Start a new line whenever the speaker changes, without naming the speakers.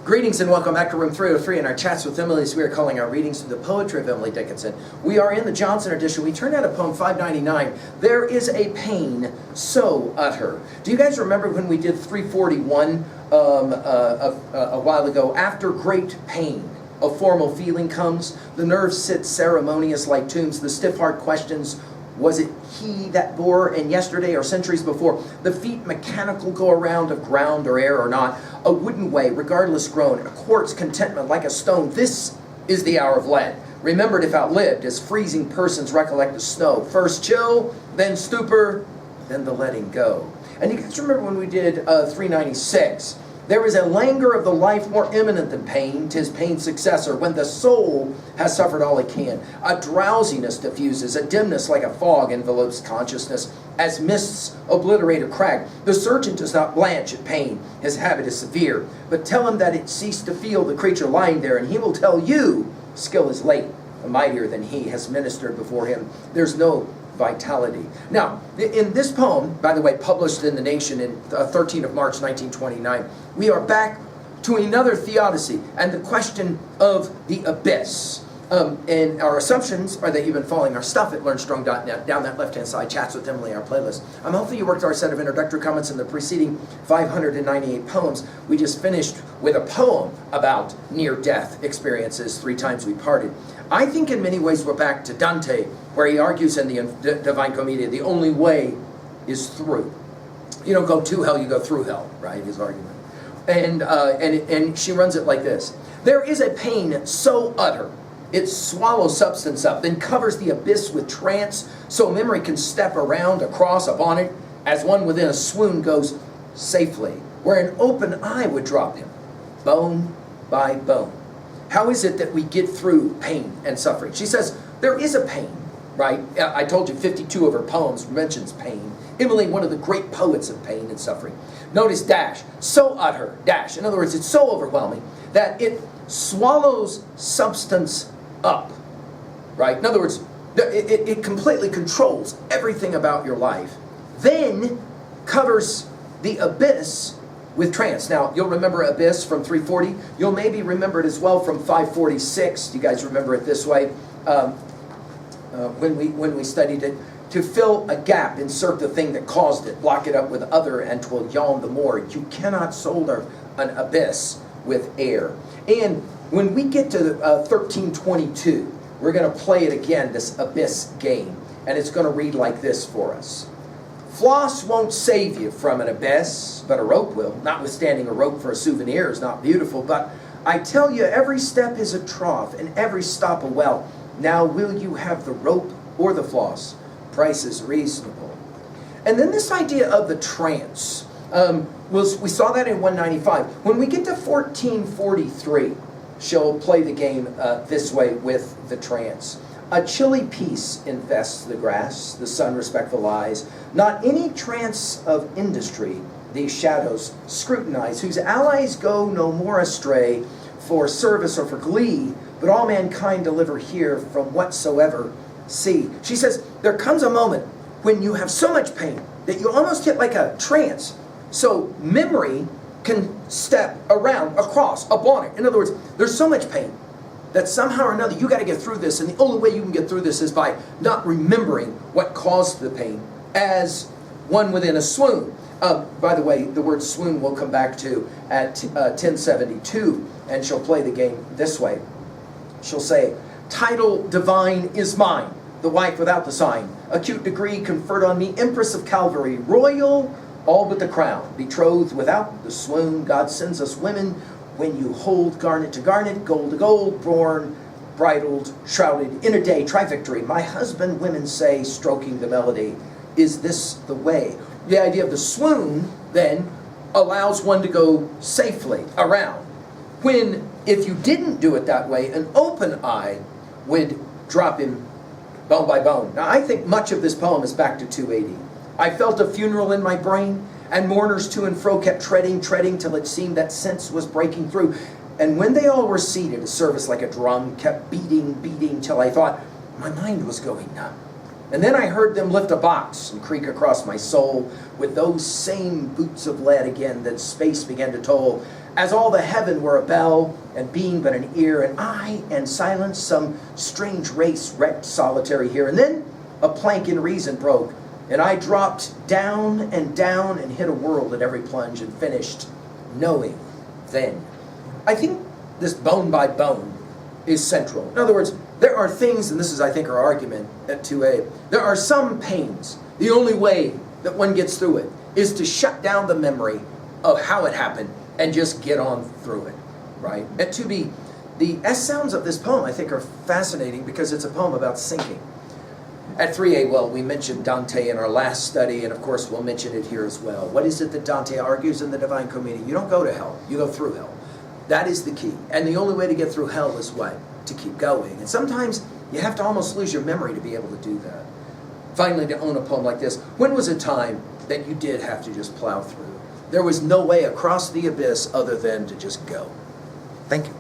Greetings and welcome back to Room 303 and our chats with Emily as we are calling our readings through the poetry of Emily Dickinson. We are in the Johnson edition. We turned out a poem 599. There is a pain so utter. Do you guys remember when we did 341 a while ago? After great pain, a formal feeling comes. The nerves sit ceremonious like tombs. The stiff heart questions, was it he that bore, and yesterday or centuries before? The feet mechanical go around of ground or air or not. A wooden way, regardless grown. A quartz contentment like a stone. This is the hour of lead. Remembered if outlived, as freezing persons recollect the snow. First chill, then stupor, then the letting go. And you guys remember when we did 396? There is a languor of the life more imminent than pain, 'tis pain's successor, when the soul has suffered all it can. A drowsiness diffuses, a dimness like a fog envelopes consciousness, as mists obliterate a crack. The surgeon does not blanch at pain, his habit is severe, but tell him that it ceased to feel the creature lying there, and he will tell you skill is late, mightier than he has ministered before him. There's no vitality. Now, in this poem, by the way, published in The Nation in 13th of March 1929, we are back to another theodicy and the question of the abyss. And our assumptions are that you've been following our stuff at learnstrong.net, down that left-hand side, Chats with Emily, our playlist. Hopefully you worked our set of introductory comments in the preceding 598 poems. We just finished with a poem about near-death experiences, 3 times we parted. I think in many ways we're back to Dante, where he argues in the Divine Commedia, the only way is through. You don't go to hell, you go through hell, right, his argument. And she runs it like this. There is a pain so utter, it swallows substance up, then covers the abyss with trance, so memory can step around, across, upon it, as one within a swoon goes safely, where an open eye would drop him, bone by bone. How is it that we get through pain and suffering? She says, there is a pain, right? I told you 52 of her poems mentions pain. Emily, one of the great poets of pain and suffering. Notice dash, so utter, dash. In other words, it's so overwhelming that it swallows substance up, right? In other words, it completely controls everything about your life, then covers the abyss with trance. Now, you'll remember abyss from 340. You'll maybe remember it as well from 546. You guys remember it this way when we studied it. To fill a gap, insert the thing that caused it, block it up with other, and 'twill yawn the more. You cannot solder an abyss with air. And when we get to 1322, we're going to play it again, this abyss game. And it's going to read like this for us. Floss won't save you from an abyss, but a rope will. Notwithstanding a rope for a souvenir is not beautiful, but I tell you, every step is a trough, and every stop a well. Now will you have the rope or the floss? Price is reasonable. And then this idea of the trance. We saw that in 195. When we get to 1443, she'll play the game this way with the trance. A chilly peace invests the grass, the sun respectful eyes. Not any trance of industry these shadows scrutinize, whose allies go no more astray for service or for glee, but all mankind deliver here from whatsoever see. She says, there comes a moment when you have so much pain that you almost hit like a trance. So memory can step around, across, upon it. In other words, there's so much pain that somehow or another you got to get through this, and the only way you can get through this is by not remembering what caused the pain, as one within a swoon. By the way, the word swoon we'll come back to at 1072, and she'll play the game this way. She'll say, title divine is mine, the wife without the sign, acute degree conferred on me, empress of Calvary, royal, all but the crown, betrothed without the swoon. God sends us women when you hold garnet to garnet, gold to gold, born, bridled, shrouded in a day, try victory. My husband, women say, stroking the melody, is this the way? The idea of the swoon, then, allows one to go safely around. When, if you didn't do it that way, an open eye would drop him bone by bone. Now, I think much of this poem is back to 280. I felt a funeral in my brain, and mourners to and fro kept treading till it seemed that sense was breaking through. And when they all were seated, a service like a drum kept beating till I thought my mind was going numb. And then I heard them lift a box and creak across my soul with those same boots of lead again that space began to toll, as all the heaven were a bell and being but an ear, and I and silence some strange race wrecked solitary here. And then a plank in reason broke, and I dropped down and hit a world at every plunge and finished knowing then. I think this bone by bone is central. In other words, there are things, and this is, I think, our argument at 2a, there are some pains. The only way that one gets through it is to shut down the memory of how it happened and just get on through it, right? At 2b, the S sounds of this poem, I think, are fascinating because it's a poem about sinking. At 3a, well, we mentioned Dante in our last study, and of course we'll mention it here as well. What is it that Dante argues in the Divine Commedia? You don't go to hell, you go through hell. That is the key. And the only way to get through hell is what? To keep going. And sometimes you have to almost lose your memory to be able to do that. Finally, to own a poem like this, when was a time that you did have to just plow through? There was no way across the abyss other than to just go. Thank you.